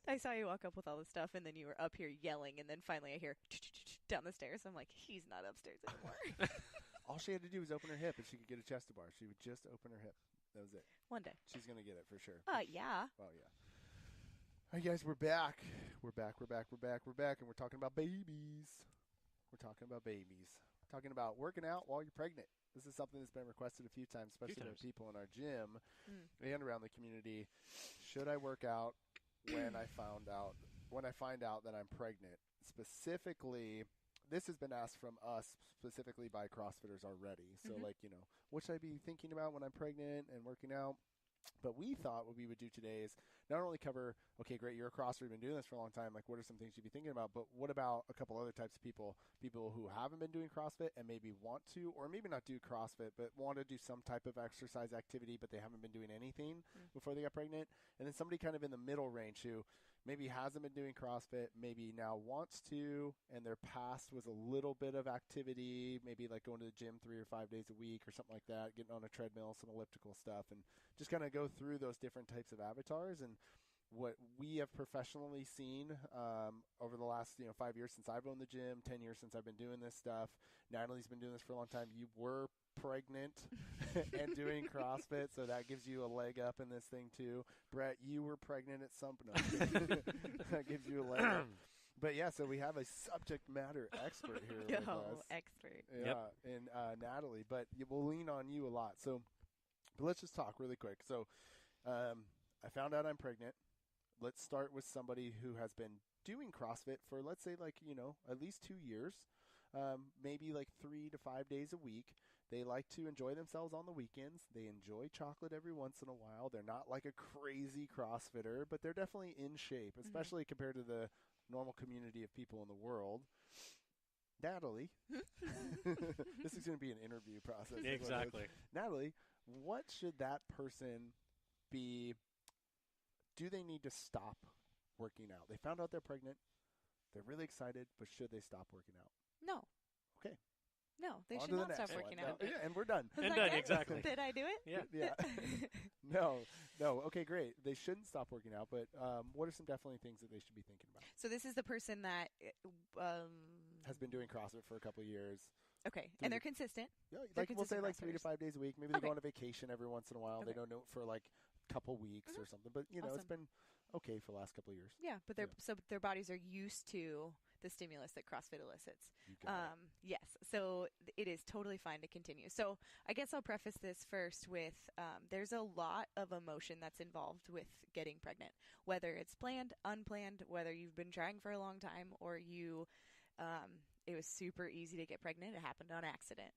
I saw you walk up with all the stuff, and then you were up here yelling, and then finally I hear down the stairs. I'm like, he's not upstairs anymore. All she had to do was open her hip, and she could get a chest to bar. She would just open her hip. That was it. One day. She's going to get it for sure. Yeah. Oh, yeah. All right, guys, we're back. We're back, and we're talking about babies. We're talking about working out while you're pregnant. This is something that's been requested a few times, especially by people in our gym and around the community. Should I work out when I find out that I'm pregnant? Specifically, this has been asked from us specifically by CrossFitters already. So, what should I be thinking about when I'm pregnant and working out? But we thought what we would do today is not only cover, okay, great, you're a CrossFitter, you've been doing this for a long time, like what are some things you'd be thinking about, but what about a couple other types of people who haven't been doing CrossFit and maybe want to, or maybe not do CrossFit, but want to do some type of exercise activity, but they haven't been doing anything before they got pregnant. And then somebody kind of in the middle range who maybe hasn't been doing CrossFit, maybe now wants to, and their past was a little bit of activity, maybe like going to the gym 3 or 5 days a week or something like that, getting on a treadmill, some elliptical stuff, and just kind of go through those different types of avatars. And what we have professionally seen over the last 5 years since I've owned the gym, 10 years since I've been doing this stuff. Natalie's been doing this for a long time. You were pregnant and doing CrossFit, so that gives you a leg up in this thing too. Brett, you were pregnant at some point. That gives you a leg up. But yeah, so we have a subject matter expert here with us. Expert. Yeah, and Natalie, but we'll lean on you a lot. So, but let's just talk really quick. So, I found out I'm pregnant. Let's start with somebody who has been doing CrossFit for, let's say, at least 2 years, maybe like 3 to 5 days a week. They like to enjoy themselves on the weekends. They enjoy chocolate every once in a while. They're not like a crazy CrossFitter, but they're definitely in shape, especially compared to the normal community of people in the world. Natalie, this is going to be an interview process. Exactly. Natalie, what should that person be? Do they need to stop working out? They found out they're pregnant. They're really excited, but should they stop working out? No. Okay. No, they should not stop working out. Yeah, and we're done. And done, exactly. Did I do it? Yeah. No. Okay, great. They shouldn't stop working out, but what are some definitely things that they should be thinking about? So this is the person that has been doing CrossFit for a couple of years. Okay, and they're consistent. Yeah, They're we'll say consistent 3 to 5 days a week. Maybe they go on a vacation every once in a while. They don't know for like a couple weeks or something. But it's been okay for the last couple of years. Yeah, but their bodies are used to the stimulus that CrossFit elicits. Yes, so it is totally fine to continue. So I guess I'll preface this first with there's a lot of emotion that's involved with getting pregnant, whether it's planned, unplanned, whether you've been trying for a long time or you it was super easy to get pregnant. It happened on accident.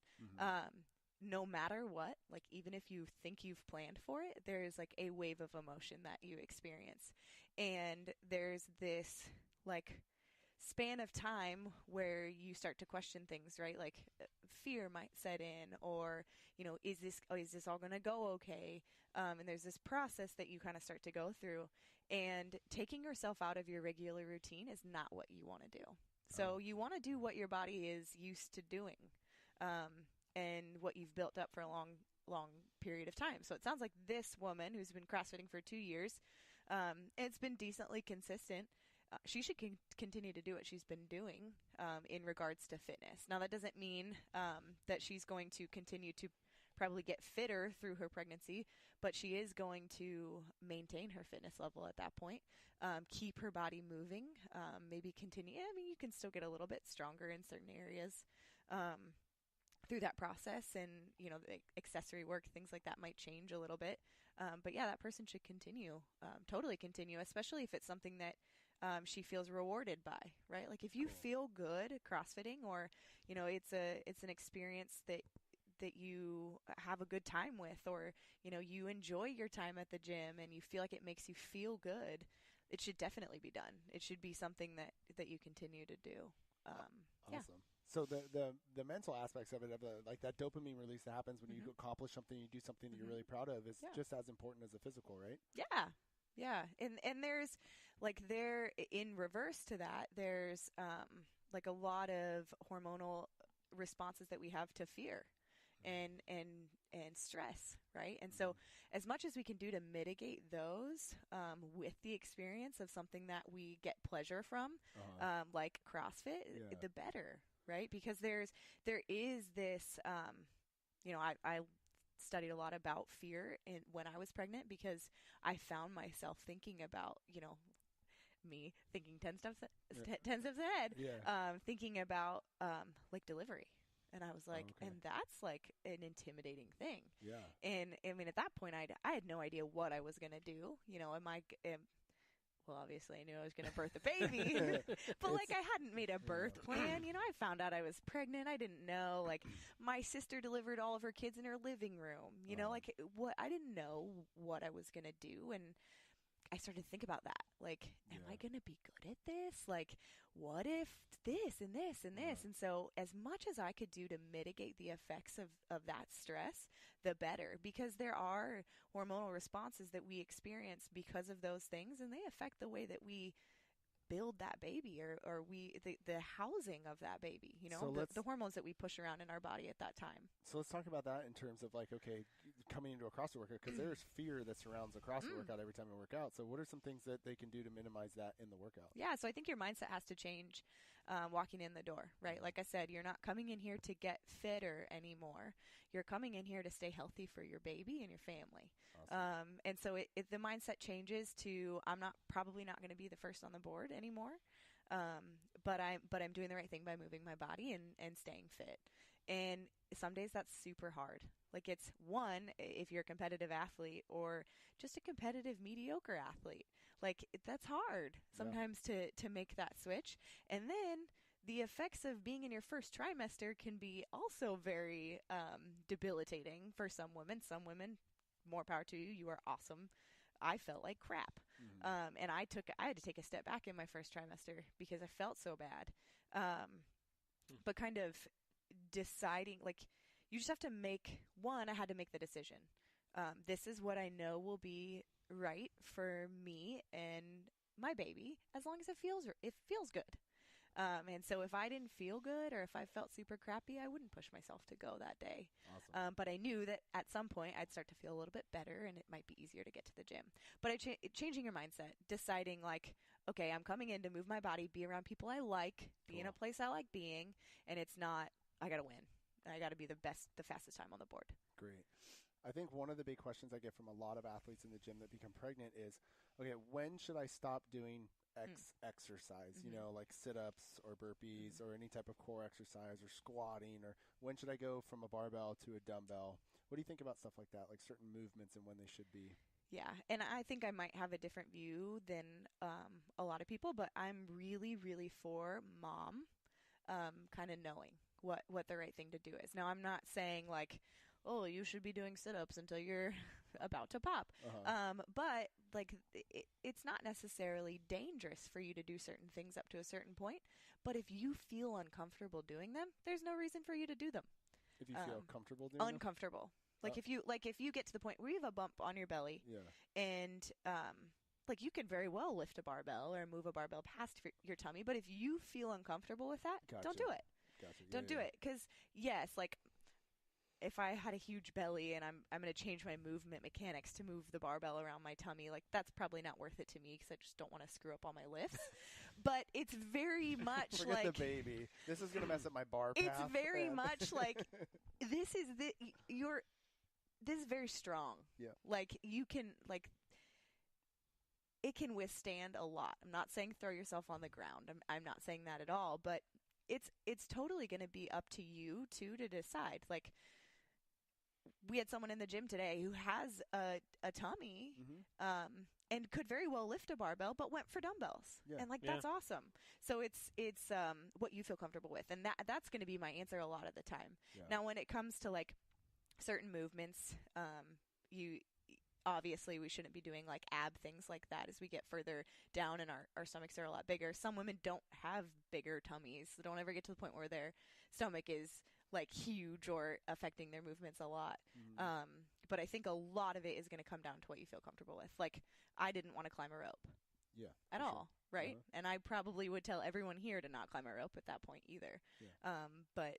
No matter what, like even if you think you've planned for it, there's like a wave of emotion that you experience. And there's this like span of time where you start to question things, right? Like fear might set in, or, is this all going to go okay? And there's this process that you kind of start to go through, and taking yourself out of your regular routine is not what you want to do. So you want to do what your body is used to doing, and what you've built up for a long period of time. So it sounds like this woman who's been CrossFitting for 2 years, it's been decently consistent. She should continue to do what she's been doing in regards to fitness. Now, that doesn't mean that she's going to continue to probably get fitter through her pregnancy, but she is going to maintain her fitness level at that point, keep her body moving, maybe continue. I mean, you can still get a little bit stronger in certain areas through that process, and the accessory work, things like that might change a little bit, but yeah, that person should totally continue, especially if it's something that she feels rewarded by, right? Like if you feel good CrossFitting, or it's an experience that you have a good time with, or you enjoy your time at the gym and you feel like it makes you feel good, it should definitely be done. It should be something that you continue to do. Awesome. Yeah. So the mental aspects of it, like that dopamine release that happens when you accomplish something, you do something that you're really proud of, is just as important as the physical, right? Yeah. And there's in reverse to that, there's like a lot of hormonal responses that we have to fear. and stress, right? And so as much as we can do to mitigate those with the experience of something that we get pleasure from, like CrossFit, the better, right? Because there is this, I studied a lot about fear when I was pregnant, because I found myself thinking about, me thinking 10 steps ahead, thinking about like delivery. And I was like, and that's like an intimidating thing. Yeah. And I mean, at that point, I had no idea what I was going to do. Well, obviously I knew I was going to birth a baby, but like I hadn't made a birth plan. I found out I was pregnant. I didn't know, like my sister delivered all of her kids in her living room, like what, I didn't know what I was going to do. And I started to think about that. Like, am I going to be good at this? Like, what if this and this and this? And so as much as I could do to mitigate the effects of that stress, the better, because there are hormonal responses that we experience because of those things, and they affect the way that we build that baby, or the housing of that baby, So the hormones that we push around in our body at that time. So let's talk about that in terms of like, okay, coming into a CrossFit workout, because there's fear that surrounds a CrossFit workout every time we work out. So what are some things that they can do to minimize that in the workout? Yeah, so I think your mindset has to change walking in the door, right? Like I said, you're not coming in here to get fitter anymore. You're coming in here to stay healthy for your baby and your family. Awesome. And so the mindset changes to, I'm probably not going to be the first on the board anymore, but I'm doing the right thing by moving my body and staying fit. And some days that's super hard. Like it's if you're a competitive athlete or just a competitive mediocre athlete, like that's hard sometimes to make that switch. And then the effects of being in your first trimester can be also very debilitating for some women. Some women, more power to you. You are awesome. I felt like crap. And I had to take a step back in my first trimester because I felt so bad. But kind of deciding, like, you just have to I had to make the decision. This is what I know will be right for me and my baby, as long as it feels good. And so if I didn't feel good or if I felt super crappy, I wouldn't push myself to go that day. Awesome. But I knew that at some point I'd start to feel a little bit better and it might be easier to get to the gym. But changing your mindset, deciding like, okay, I'm coming in to move my body, be around people I like, be in a place I like being, and it's not, I got to win. I got to be the fastest time on the board. Great. I think one of the big questions I get from a lot of athletes in the gym that become pregnant is, okay, when should I stop doing X exercise, like sit-ups or burpees or any type of core exercise or squatting, or when should I go from a barbell to a dumbbell? What do you think about stuff like that, like certain movements and when they should be? Yeah, and I think I might have a different view than a lot of people, but I'm really, really for mom kind of knowing what the right thing to do is. Now, I'm not saying like, oh, you should be doing sit-ups until you're about to pop. But like it's not necessarily dangerous for you to do certain things up to a certain point. But if you feel uncomfortable doing them, there's no reason for you to do them. If you feel comfortable doing them? Uncomfortable. Like if you get to the point where you have a bump on your belly and like you can very well lift a barbell or move a barbell past your tummy. But if you feel uncomfortable with that, don't do it. Don't do it. Because yes, like if I had a huge belly and I'm going to change my movement mechanics to move the barbell around my tummy, like that's probably not worth it to me because I just don't want to screw up all my lifts. But it's very much Forget like the baby. This is going to mess up my bar path. It's very much like this is very strong. Yeah. Like you can like it can withstand a lot. I'm not saying throw yourself on the ground. I'm not saying that at all, but it's totally going to be up to you too to decide. Like we had someone in the gym today who has a tummy and could very well lift a barbell but went for dumbbells. And like that's awesome. So it's what you feel comfortable with, and that's going to be my answer a lot of the time. Now when it comes to like certain movements, obviously we shouldn't be doing like ab things like that as we get further down and our stomachs are a lot bigger. Some women don't have bigger tummies. They don't ever get to the point where their stomach is like huge or affecting their movements a lot. But I think a lot of it is going to come down to what you feel comfortable with. Like I didn't want to climb a rope at all, right? And I probably would tell everyone here to not climb a rope at that point either. But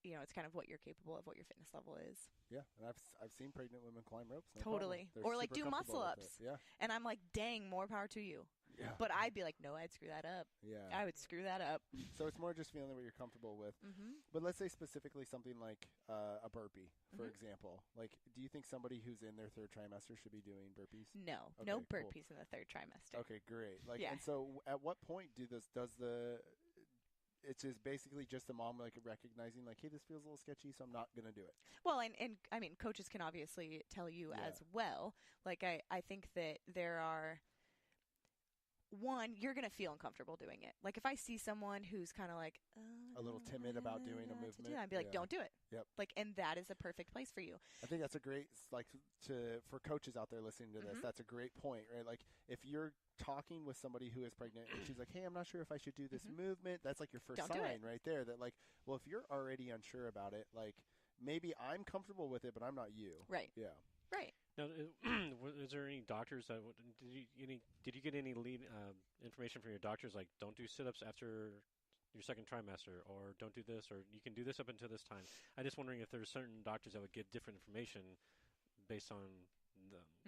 it's kind of what you're capable of, what your fitness level is. Yeah, and I've seen pregnant women climb ropes. No Totally. Or like do muscle ups. Yeah. And I'm like, dang, more power to you. Yeah. But I'd be like, no, I'd screw that up. Yeah. I would screw that up. So it's more just feeling what you're comfortable with. Mm-hmm. But let's say specifically something like a burpee, for example. Like, do you think somebody who's in their third trimester should be doing burpees? No. Okay, No burpees in the third trimester. Okay, great. Like, yeah. And so at what point it's just basically just the mom like recognizing like, hey, this feels a little sketchy, so I'm not going to do it. Well, and I mean, coaches can obviously tell you as well. Like, I think that there are, one, you're going to feel uncomfortable doing it. Like, if I see someone who's kind of like, a little timid about doing a movement, I'd be like, don't do it. Yep. Like, and that is a perfect place for you. I think that's a great, like, for coaches out there listening to this, that's a great point, right? Like, if you're talking with somebody who is pregnant and she's like, hey, I'm not sure if I should do this movement, that's like your first sign right there that, like, well, if you're already unsure about it, like, maybe I'm comfortable with it, but I'm not you. Right. Yeah. Right. Now, is there any doctors that did you get any lead information from your doctors, like don't do sit-ups after your second trimester, or don't do this, or you can do this up until this time? I'm just wondering if there's certain doctors that would give different information based on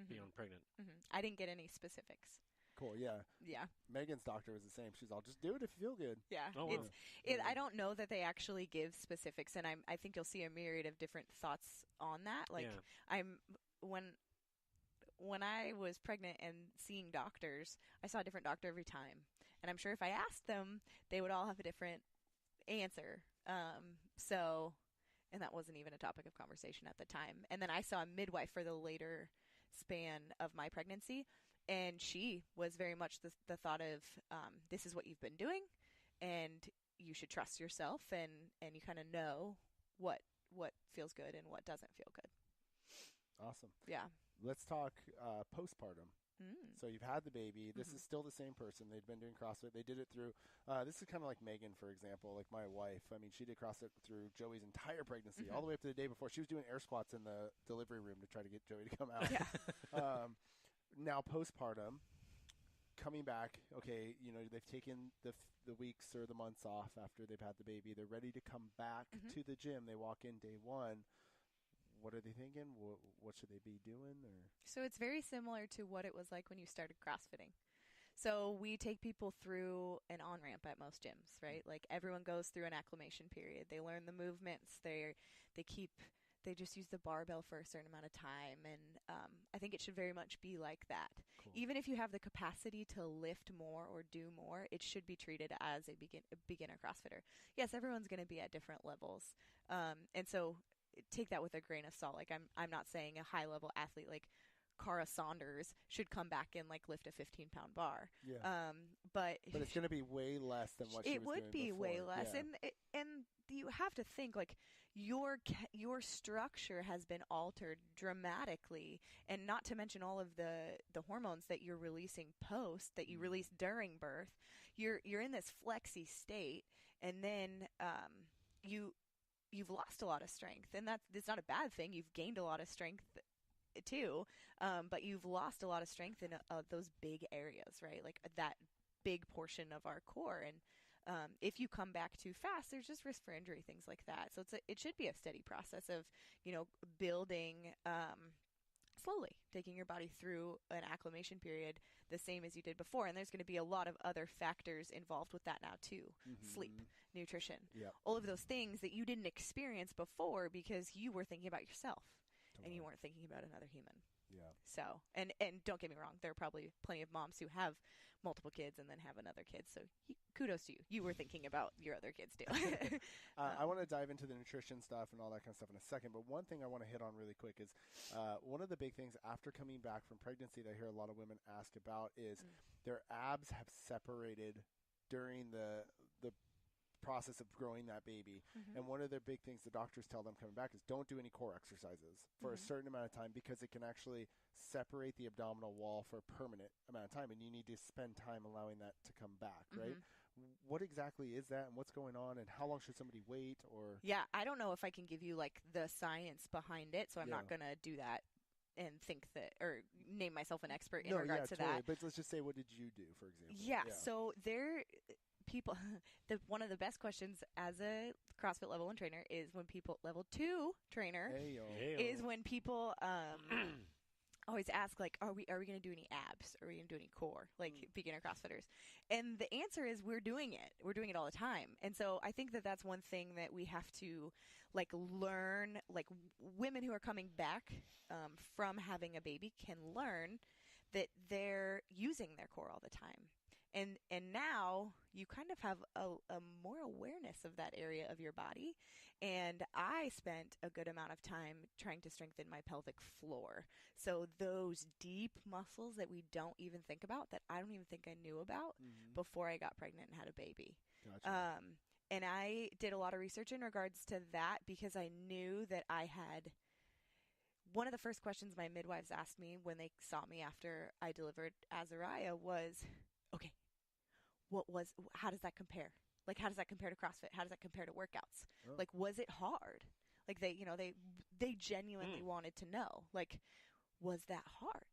being pregnant. I didn't get any specifics. Cool, yeah. Yeah. Megan's doctor was the same. She's all, just do it if you feel good. Yeah. Oh, wow. I don't know that they actually give specifics, and I think you'll see a myriad of different thoughts on that. Like, when I was pregnant and seeing doctors, I saw a different doctor every time. And I'm sure if I asked them, they would all have a different answer. And that wasn't even a topic of conversation at the time. And then I saw a midwife for the later span of my pregnancy, and she was very much the thought of, this is what you've been doing, and you should trust yourself, and you kind of know what feels good and what doesn't feel good. Awesome. Yeah. Let's talk postpartum. So you've had the baby. This is still the same person. They'd been doing CrossFit. They did it through, this is kind of like Megan, for example, like my wife. I mean, she did CrossFit through Joey's entire pregnancy, all the way up to the day before. She was doing air squats in the delivery room to try to get Joey to come out. Yeah. Now postpartum, coming back, okay, they've taken the weeks or the months off after they've had the baby. They're ready to come back to the gym. They walk in day one. What are they thinking? What should they be doing? Or So it's very similar to what it was like when you started CrossFitting. So we take people through an on-ramp at most gyms, right? Like, everyone goes through an acclimation period. They learn the movements. They just use the barbell for a certain amount of time. And I think it should very much be like that. Cool. Even if you have the capacity to lift more or do more, it should be treated as a beginner CrossFitter. Yes, everyone's going to be at different levels. And so take that with a grain of salt. Like, I'm not saying a high level athlete like Cara Saunders should come back and like lift a 15-pound bar. Yeah. But it's going to be way less than what she was doing It would be before. way less. Yeah. And you have to think, like, your structure has been altered dramatically, and not to mention all of the hormones that you're releasing post, that you release during birth. You're in this flexy state, and then you've lost a lot of strength, and it's not a bad thing. You've gained a lot of strength too, but you've lost a lot of strength in those big areas, right? Like that big portion of our core. And if you come back too fast, there's just risk for injury, things like that. So it should be a steady process of, building slowly, taking your body through an acclimation period the same as you did before. And there's going to be a lot of other factors involved with that now too. Sleep, nutrition, all of those things that you didn't experience before because you were thinking about yourself and you weren't thinking about another human. Yeah. So, and don't get me wrong, there are probably plenty of moms who have multiple kids and then have another kid. So kudos to you. You were thinking about your other kids too. I want to dive into the nutrition stuff and all that kind of stuff in a second. But one thing I want to hit on really quick is one of the big things after coming back from pregnancy that I hear a lot of women ask about is their abs have separated during the process of growing that baby. And one of the big things the doctors tell them coming back is don't do any core exercises for a certain amount of time, because it can actually separate the abdominal wall for a permanent amount of time, and you need to spend time allowing that to come back, right? What exactly is that, and what's going on, and how long should somebody wait? Or I don't know if I can give you like the science behind it, so I'm not going to do that and think that, or name myself an expert in regards to totally. that. But let's just say, what did you do, for example? So people, one of the best questions as a CrossFit level 1 trainer is when people, level 2 trainer, is when people always ask, like, are we going to do any abs? Are we going to do any core, like beginner CrossFitters? And the answer is we're doing it. We're doing it all the time. And so I think that that's one thing that we have to, like, learn, like, women who are coming back from having a baby can learn that they're using their core all the time. And now you kind of have a more awareness of that area of your body. And I spent a good amount of time trying to strengthen my pelvic floor. So those deep muscles that we don't even think about, that I don't even think I knew about before I got pregnant and had a baby. Gotcha. And I did a lot of research in regards to that because I knew that I had... One of the first questions my midwives asked me when they saw me after I delivered Azariah was, okay, how does that compare? Like, how does that compare to CrossFit? How does that compare to workouts? Oh. Like, was it hard? Like, they genuinely wanted to know, like, was that hard?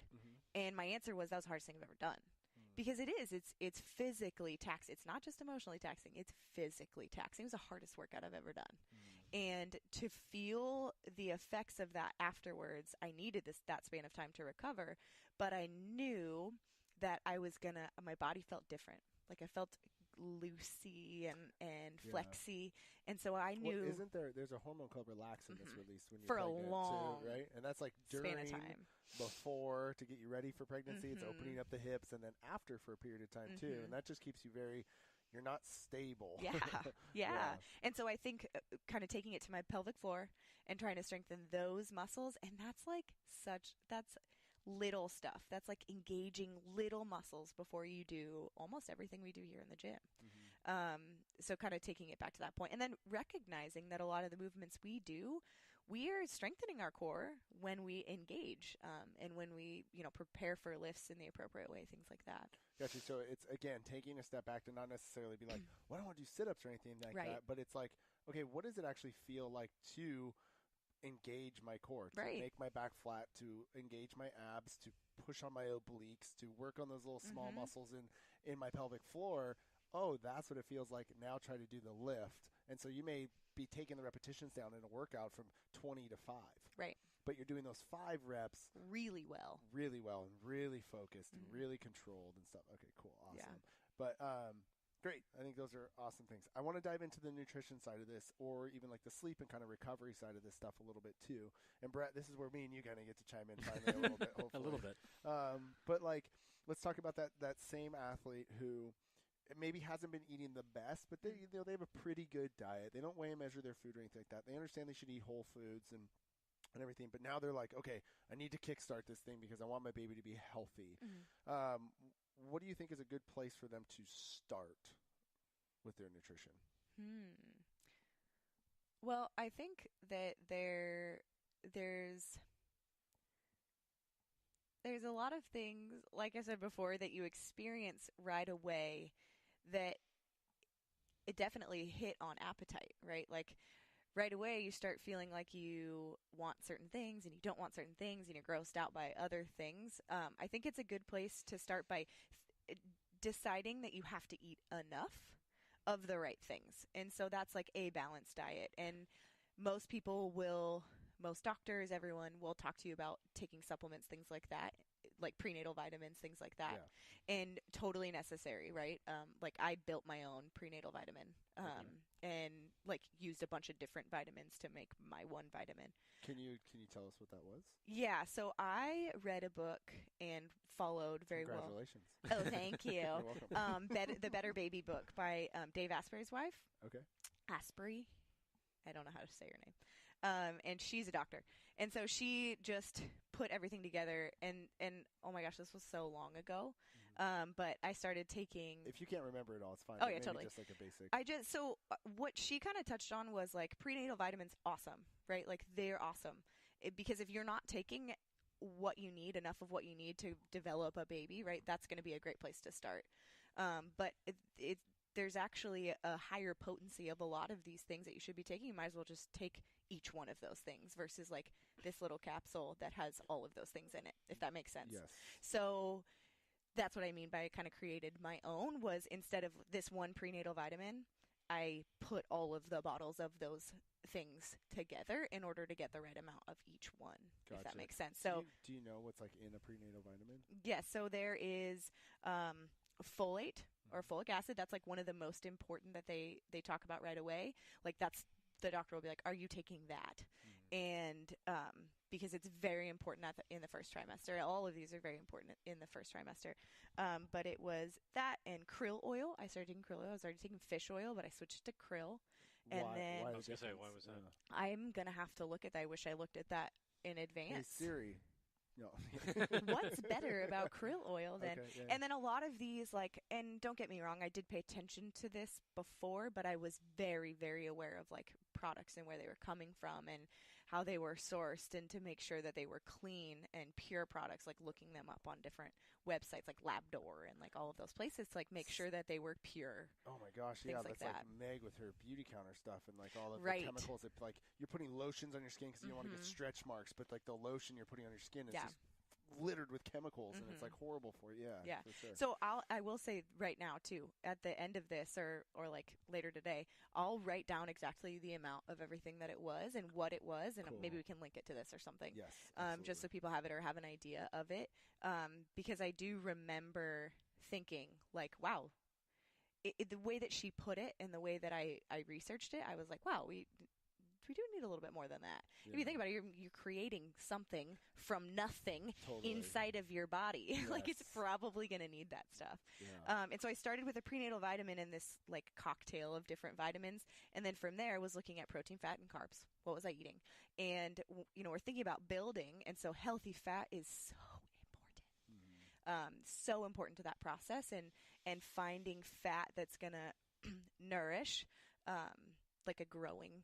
And my answer was, that was the hardest thing I've ever done. Because it's physically taxing. It's not just emotionally taxing, it's physically taxing. It was the hardest workout I've ever done. And to feel the effects of that afterwards, I needed that span of time to recover, but I knew that my body felt different. Like, I felt loosey and flexy, and so I knew. Well, there's a hormone called relaxin that's released when you're for pregnant a long too, right? And that's like span of time. Before, to get you ready for pregnancy. It's opening up the hips, and then after for a period of time too, and that just keeps you you're not stable. Yeah. And so I think kind of taking it to my pelvic floor and trying to strengthen those muscles, and that's little stuff. That's like engaging little muscles before you do almost everything we do here in the gym. So kind of taking it back to that point, and then recognizing that a lot of the movements we do, we are strengthening our core when we engage, and when we, prepare for lifts in the appropriate way, things like that. Gotcha. So it's, again, taking a step back to not necessarily be like, well, I don't want to do sit-ups or anything like that, but it's like, okay, what does it actually feel like to engage my core, to make my back flat, to engage my abs, to push on my obliques, to work on those little small muscles in my pelvic floor? Oh, that's what it feels like. Now try to do the lift. And so you may be taking the repetitions down in a workout from 20 to 5. Right. But you're doing those 5 reps really well, and really focused and really controlled and stuff. Okay, cool. Awesome. Yeah. But great. I think those are awesome things. I want to dive into the nutrition side of this, or even like the sleep and kind of recovery side of this stuff a little bit too. And Brett, this is where me and you kind of get to chime in finally a little bit, hopefully. A little bit. But like, let's talk about that same athlete who maybe hasn't been eating the best, but they have a pretty good diet. They don't weigh and measure their food or anything like that. They understand they should eat whole foods and everything. But now they're like, okay, I need to kickstart this thing because I want my baby to be healthy. What do you think is a good place for them to start with their nutrition? Well, I think that there's a lot of things, like I said before, that you experience right away that it definitely hit on appetite, right? Like, right away you start feeling like you want certain things and you don't want certain things and you're grossed out by other things. I think it's a good place to start by deciding that you have to eat enough of the right things. And so that's like a balanced diet. And most doctors, everyone will talk to you about taking supplements, things like that, like prenatal vitamins, things like that. And totally necessary, right? Like, I built my own prenatal vitamin, and like used a bunch of different vitamins to make my one vitamin. Can you tell us what that was? Yeah, so I read a book and followed very well. Congratulations. Oh, thank you. You're welcome. The Better Baby book by Dave Asprey's wife. Okay. Asprey. I don't know how to say her name. And she's a doctor. And so she just put everything together, and oh my gosh, this was so long ago. But I started taking... If you can't remember it all, it's fine. Oh, yeah, totally. Just like a basic... So what she kind of touched on was, like, prenatal vitamins, awesome, right? Like, they're awesome. Because if you're not taking what you need, enough of what you need to develop a baby, right, that's going to be a great place to start. But there's actually a higher potency of a lot of these things that you should be taking. You might as well just take each one of those things versus, like, this little capsule that has all of those things in it, if that makes sense. Yes. So that's what I mean by I kind of created my own, was instead of this one prenatal vitamin, I put all of the bottles of those things together in order to get the right amount of each one, if that makes sense. So do you know what's like in a prenatal vitamin? yes, so there is folate or folic acid. That's like one of the most important that they talk about right away. Like that's, the doctor will be like, are you taking that? And because it's very important in the first trimester. All of these are very important in the first trimester. But it was that and krill oil. I started taking krill oil. I was already taking fish oil, but I switched to krill. And then I was going to say, why was that? I'm going to have to look at that. I wish I looked at that in advance. Hey, Siri. No. What's better about krill oil than, Okay, yeah. and then a lot of these, like, and don't get me wrong, I did pay attention to this before, but I was very, very aware of like products and where they were coming from and how they were sourced, and to make sure that they were clean and pure products, like looking them up on different websites like Labdoor and like all of those places to like make sure that they were pure. Oh my gosh, Things yeah, like that's that. like Meg with her beauty counter stuff and like all of Right. the chemicals that, like, you're putting lotions on your skin because you don't want to get stretch marks, but like the lotion you're putting on your skin is just littered with chemicals and it's like horrible for you. Yeah, for sure. So I will say right now too, at the end of this or like later today, I'll write down exactly the amount of everything that it was and what it was, and maybe we can link it to this or something. Yes, just so people have it or have an idea of it. Because I do remember thinking like, wow, the way that she put it and the way that I researched it, I was like, wow, we do need a little bit more than that. Yeah. If you think about it, you're creating something from nothing inside of your body. Yes. Like it's probably going to need that stuff. Yeah. And so I started with a prenatal vitamin in this like cocktail of different vitamins. And then from there was looking at protein, fat, and carbs. What was I eating? And, we're thinking about building. And so healthy fat is so important. So important to that process, and finding fat that's going to nourish like a growing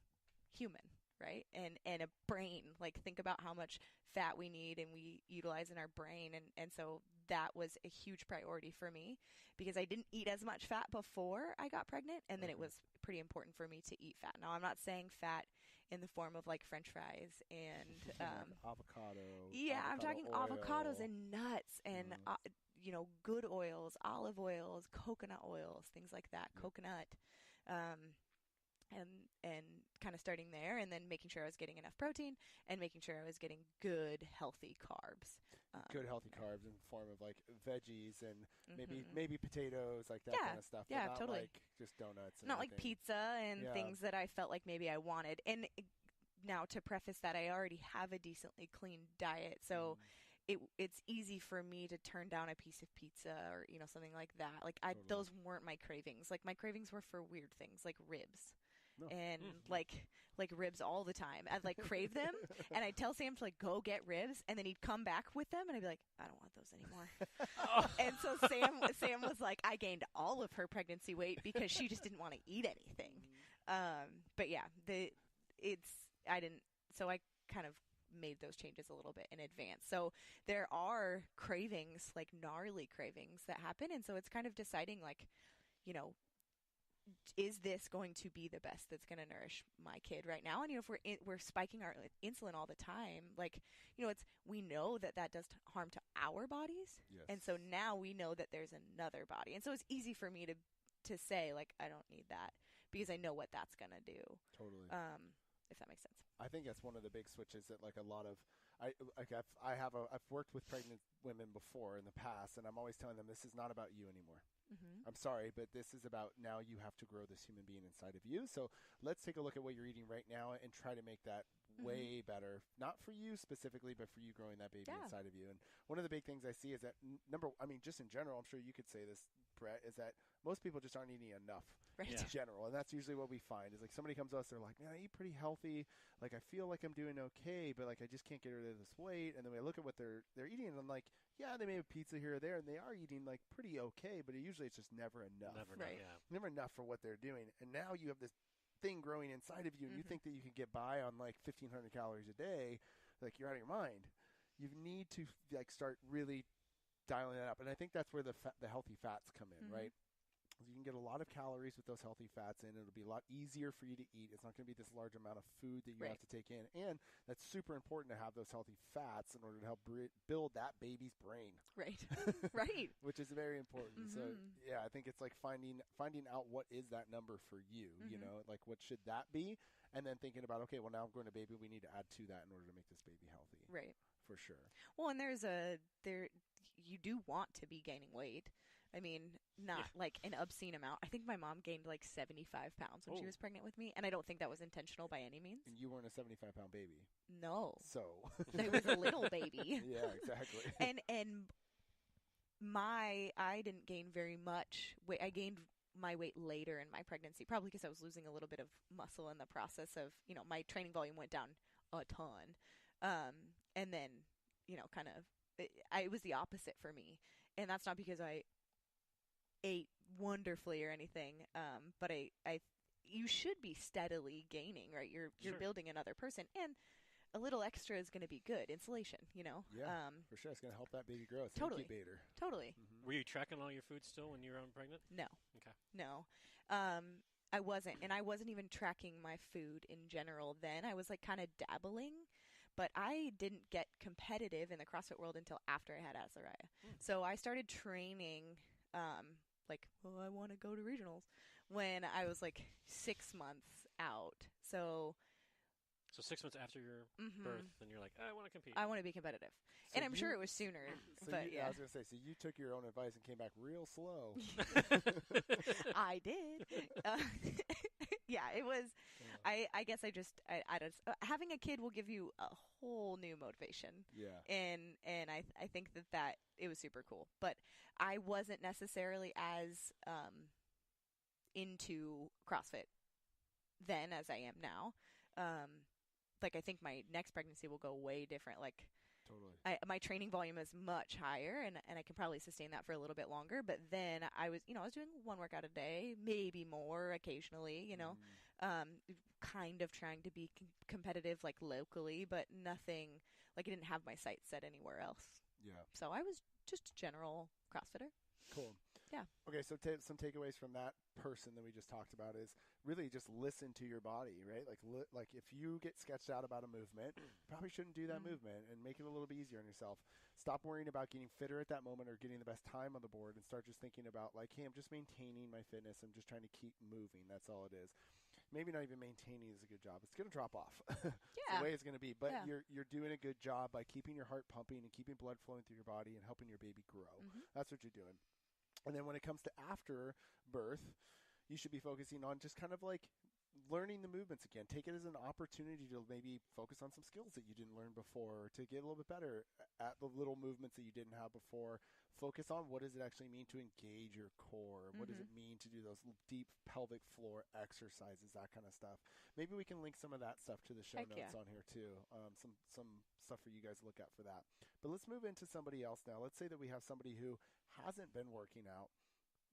human, right? And a brain. Like think about how much fat we need and we utilize in our brain, and so that was a huge priority for me because I didn't eat as much fat before I got pregnant, and then it was pretty important for me to eat fat. Now I'm not saying fat in the form of like French fries and avocado. Yeah, I'm talking oil. avocados and nuts and good oils, olive oils, coconut oils, things like that. Coconut. And kind of starting there, and then making sure I was getting enough protein and making sure I was getting good, healthy carbs. Good, healthy carbs in the form of like veggies and maybe potatoes, like that kind of stuff. Yeah, but not totally. Like just donuts. And not like everything. pizza and things that I felt like maybe I wanted. And now to preface that, I already have a decently clean diet, so it's easy for me to turn down a piece of pizza or something like that. Like those weren't my cravings. Like my cravings were for weird things like ribs. No. And like ribs all the time. I'd like crave them, and I'd tell Sam to like go get ribs, and then he'd come back with them, and I'd be like, I don't want those anymore. And so Sam was like, I gained all of her pregnancy weight because she just didn't want to eat anything. But yeah, so I kind of made those changes a little bit in advance. So there are cravings, like gnarly cravings that happen, and so it's kind of deciding like, is this going to be the best that's going to nourish my kid right now? And if we're spiking our insulin all the time, like we know that does harm to our bodies, and so now we know that there's another body, and so it's easy for me to say like I don't need that because I know what that's going to do. Totally. If that makes sense. I think that's one of the big switches that like a lot of I've worked with pregnant women before in the past, and I'm always telling them this is not about you anymore. I'm sorry, but this is about now you have to grow this human being inside of you. So let's take a look at what you're eating right now and try to make that way better. Not for you specifically, but for you growing that baby inside of you. And one of the big things I see is that just in general, I'm sure you could say this, Brett, is that most people just aren't eating enough in general. And that's usually what we find is like somebody comes to us, they're like, man, I eat pretty healthy. Like I feel like I'm doing okay, but like I just can't get rid of this weight. And then we look at what they're eating, and I'm like, yeah, they may have pizza here or there, and they are eating like pretty okay, but usually it's just never enough. Never enough for what they're doing. And now you have this thing growing inside of you, and you think that you can get by on like 1,500 calories a day, like you're out of your mind. You need to like start really dialing that up, and I think that's where the healthy fats come in, right? You can get a lot of calories with those healthy fats in. It'll be a lot easier for you to eat. It's not going to be this large amount of food that you have to take in. And that's super important to have those healthy fats in order to help build that baby's brain. Right. Right. Which is very important. So, yeah, I think it's like finding out what is that number for you, you know, like what should that be? And then thinking about, okay, well, now I'm going to baby. We need to add to that in order to make this baby healthy. Right. For sure. Well, and you do want to be gaining weight. I mean, not like an obscene amount. I think my mom gained like 75 pounds when she was pregnant with me, and I don't think that was intentional by any means. And you weren't a 75-pound baby. No. So. I was a little baby. Yeah, exactly. And I didn't gain very much weight. I gained my weight later in my pregnancy, probably because I was losing a little bit of muscle in the process of, you know, my training volume went down a ton. And then, you know, kind of, it was the opposite for me. And that's not because I ate wonderfully or anything, but you should be steadily gaining, right? You're building another person, and a little extra is going to be good. Insulation, you know. Yeah, for sure. It's going to help that baby grow. It's totally. an incubator. Totally. Were you tracking all your food still when you were pregnant? No. Okay. No. I wasn't, and I wasn't even tracking my food in general then. I was like kind of dabbling, but I didn't get competitive in the CrossFit world until after I had Azariah. So I started training, I want to go to regionals when I was like 6 months out. So 6 months after your birth, then you're like, I want to compete. I want to be competitive. So and I'm sure it was sooner. But yeah. I was going to say, so you took your own advice and came back real slow. I did. Yeah, it was. I guess I just having a kid will give you a whole new motivation. Yeah. And I think that it was super cool. But I wasn't necessarily as into CrossFit then as I am now. Like I think my next pregnancy will go way different. Like totally, my training volume is much higher, and I can probably sustain that for a little bit longer. But then I was doing one workout a day, maybe more occasionally. You know, kind of trying to be competitive like locally, but nothing like I didn't have my sights set anywhere else. Yeah. So I was just a general CrossFitter. Cool. Yeah. Okay, so some takeaways from that person that we just talked about is really just listen to your body, right? Like if you get sketched out about a movement, probably shouldn't do that movement, and make it a little bit easier on yourself. Stop worrying about getting fitter at that moment or getting the best time on the board, and start just thinking about like, hey, I'm just maintaining my fitness. I'm just trying to keep moving. That's all it is. Maybe not even maintaining is a good job. It's going to drop off. It's the way it's going to be. But you're doing a good job by keeping your heart pumping and keeping blood flowing through your body and helping your baby grow. That's what you're doing. And then when it comes to after birth, you should be focusing on just kind of like learning the movements again. Take it as an opportunity to maybe focus on some skills that you didn't learn before, or to get a little bit better at the little movements that you didn't have before. Focus on what does it actually mean to engage your core? What does it mean to do those deep pelvic floor exercises, that kind of stuff. Maybe we can link some of that stuff to the show notes on here too. Some stuff for you guys to look at for that. But let's move into somebody else now. Let's say that we have somebody who hasn't been working out,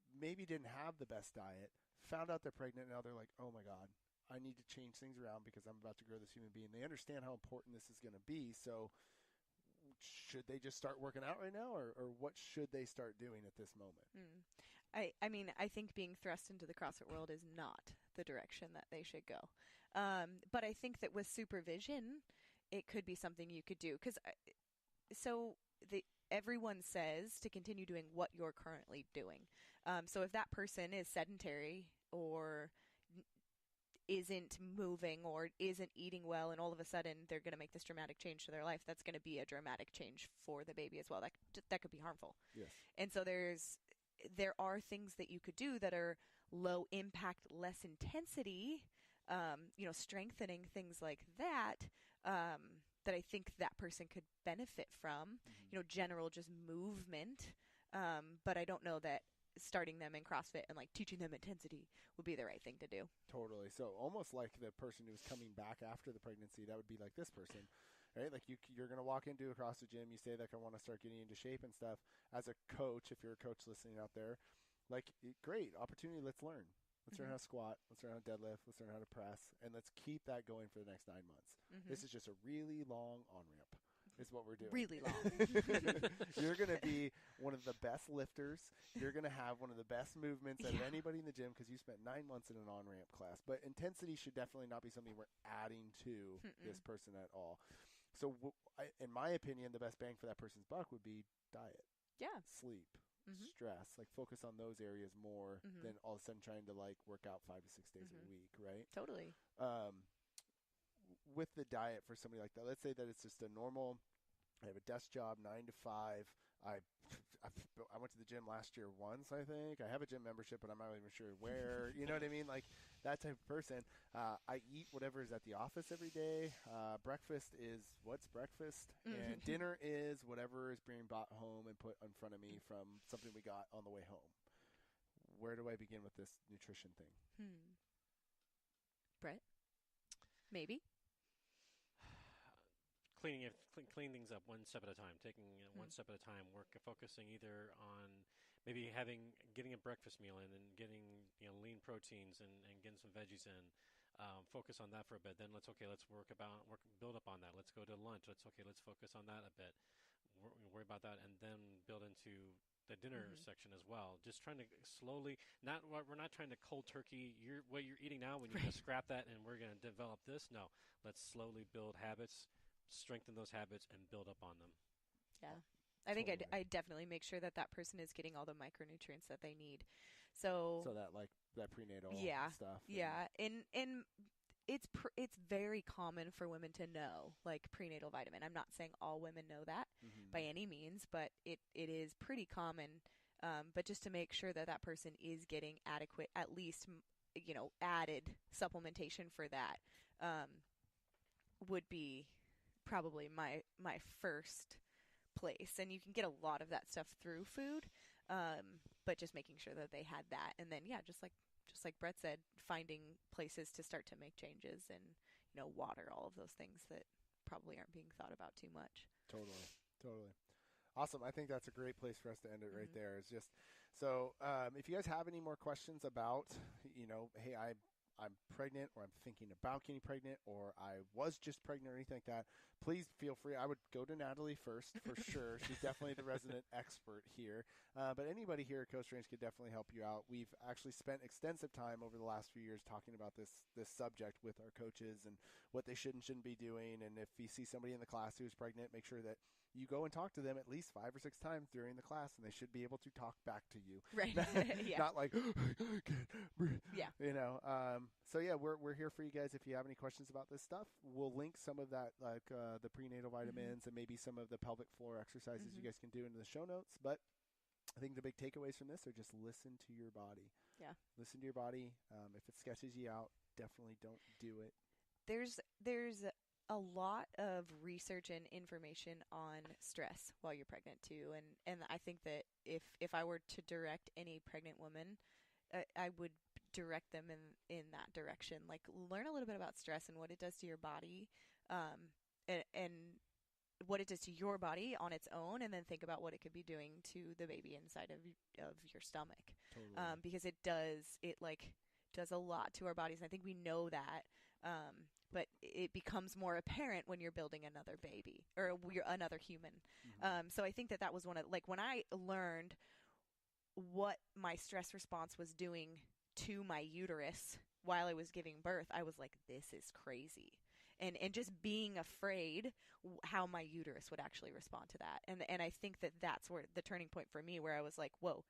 maybe didn't have the best diet, found out they're pregnant, now they're like, oh my God, I need to change things around because I'm about to grow this human being. They understand how important this is going to be. So should they just start working out right now, or what should they start doing at this moment? I mean, I think being thrust into the CrossFit world is not the direction that they should go. But I think that with supervision, it could be something you could do. Because everyone says to continue doing what you're currently doing. So if that person is sedentary or isn't moving or isn't eating well, and all of a sudden they're going to make this dramatic change to their life, that's going to be a dramatic change for the baby as well. That could be harmful. Yes. And so there are things that you could do that are low impact, less intensity, strengthening, things like that, that I think that person could benefit from, general just movement. But I don't know that starting them in CrossFit and like teaching them intensity would be the right thing to do. Totally. So almost like the person who's coming back after the pregnancy, that would be like this person, right? Like you're going to walk into a CrossFit gym, you say like, I want to start getting into shape and stuff. As a coach, if you're a coach listening out there, like great opportunity. Let's learn. Let's learn how to squat. Let's learn how to deadlift. Let's learn how to press. And let's keep that going for the next 9 months. This is just a really long on-ramp. is what we're doing. Really long. You're going to be one of the best lifters. You're going to have one of the best movements out of anybody in the gym because you spent 9 months in an on-ramp class. But intensity should definitely not be something we're adding to this person at all. So in my opinion, the best bang for that person's buck would be diet, sleep, stress. Like focus on those areas more than all of a sudden trying to like work out 5 to 6 days a week, right? Totally. With the diet for somebody like that, let's say that it's just a normal, I have a desk job, 9 to 5. I went to the gym last year once, I think. I have a gym membership, but I'm not even sure where. You know what I mean? Like that type of person. I eat whatever is at the office every day. Breakfast is what's breakfast, and dinner is whatever is being brought home and put in front of me from something we got on the way home. Where do I begin with this nutrition thing? Brett? Maybe. Clean things up one step at a time, taking one step at a time, focusing either on maybe getting a breakfast meal in and getting lean proteins and getting some veggies in. Focus on that for a bit. Then let's build up on that. Let's go to lunch. Let's focus on that a bit. Worry about that, and then build into the dinner section as well. Just trying to slowly, we're not trying to cold turkey what you're eating now when you're going to scrap that and we're going to develop this. No, let's slowly build habits, strengthen those habits, and build up on them. Yeah. I think I definitely make sure that person is getting all the micronutrients that they need. So that like that prenatal stuff. Yeah. And it's very common for women to know like prenatal vitamin. I'm not saying all women know that by any means, but it is pretty common. But just to make sure that person is getting adequate, at least, added supplementation for that, would be probably my first place. And you can get a lot of that stuff through food, but just making sure that they had that. And then, just like Brett said, finding places to start to make changes and, water, all of those things that probably aren't being thought about too much. Totally. Awesome. I think that's a great place for us to end it right there. It's just, so if you guys have any more questions about, hey, I'm pregnant, or I'm thinking about getting pregnant, or I was just pregnant, or anything like that, please feel free. I would go to Natalie first for sure. She's definitely the resident expert here. But anybody here at Coast Range could definitely help you out. We've actually spent extensive time over the last few years talking about this subject with our coaches and what they should and shouldn't be doing. And if you see somebody in the class who's pregnant, make sure that you go and talk to them at least 5 or 6 times during the class, and they should be able to talk back to you. Right. Not like, I can't breathe. Yeah. So we're here for you guys. If you have any questions about this stuff, we'll link some of that, like the prenatal vitamins and maybe some of the pelvic floor exercises you guys can do into the show notes. But I think the big takeaways from this are just listen to your body. Yeah. Listen to your body. If it sketches you out, definitely don't do it. There's a lot of research and information on stress while you're pregnant too, and I think that if I were to direct any pregnant woman, I would direct them in that direction. Like, learn a little bit about stress and what it does to your body, and what it does to your body on its own, and then think about what it could be doing to the baby inside of your stomach. Totally. Because it does a lot to our bodies, and I think we know that. But it becomes more apparent when you're building another baby or another human. So I think that was one of, like, when I learned what my stress response was doing to my uterus while I was giving birth, I was like, this is crazy. And just being afraid how my uterus would actually respond to that. And I think that that's where the turning point for me, where I was like, whoa,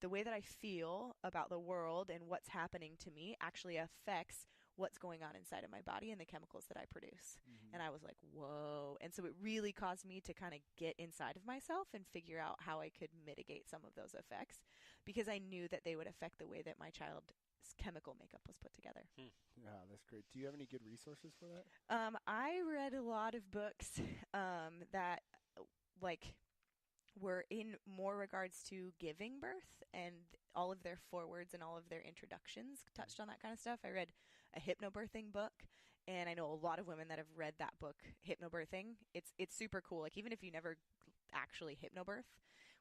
the way that I feel about the world and what's happening to me actually affects what's going on inside of my body and the chemicals that I produce. And I was like, whoa. And so it really caused me to kind of get inside of myself and figure out how I could mitigate some of those effects, because I knew that they would affect the way that my child's chemical makeup was put together. Yeah, that's great. Do you have any good resources for that? I read a lot of books that were in more regards to giving birth, and all of their forewords and all of their introductions touched on that kind of stuff. I read a hypnobirthing book, and I know a lot of women that have read that book, Hypnobirthing. It's super cool. Like, even if you never actually hypnobirth,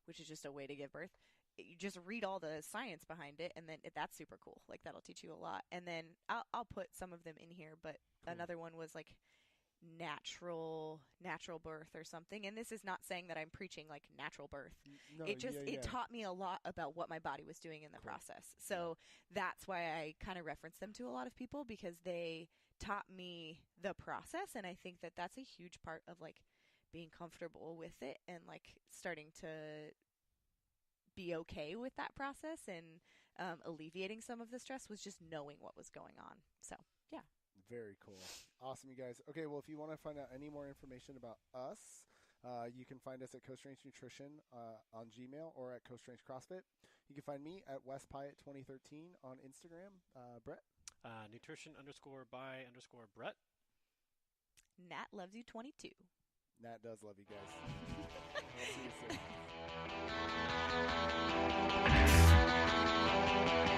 which is just a way to give birth, you just read all the science behind it, and then that's super cool. Like, that'll teach you a lot. And then I'll put some of them in here, but cool. Another one was like natural birth or something. And this is not saying that I'm preaching like natural birth. No, It taught me a lot about what my body was doing in the process. So that's why I kind of reference them to a lot of people, because they taught me the process. And I think that that's a huge part of like being comfortable with it and like starting to be okay with that process and alleviating some of the stress, was just knowing what was going on. So, yeah. Very cool. Awesome, you guys. Okay, well, if you want to find out any more information about us, you can find us at Coast Range Nutrition on Gmail or at Coast Range CrossFit. You can find me at WestPyatt2013 on Instagram. Brett? Nutrition_by_Brett. Nat loves you 22. Nat does love you guys. I'll see you soon.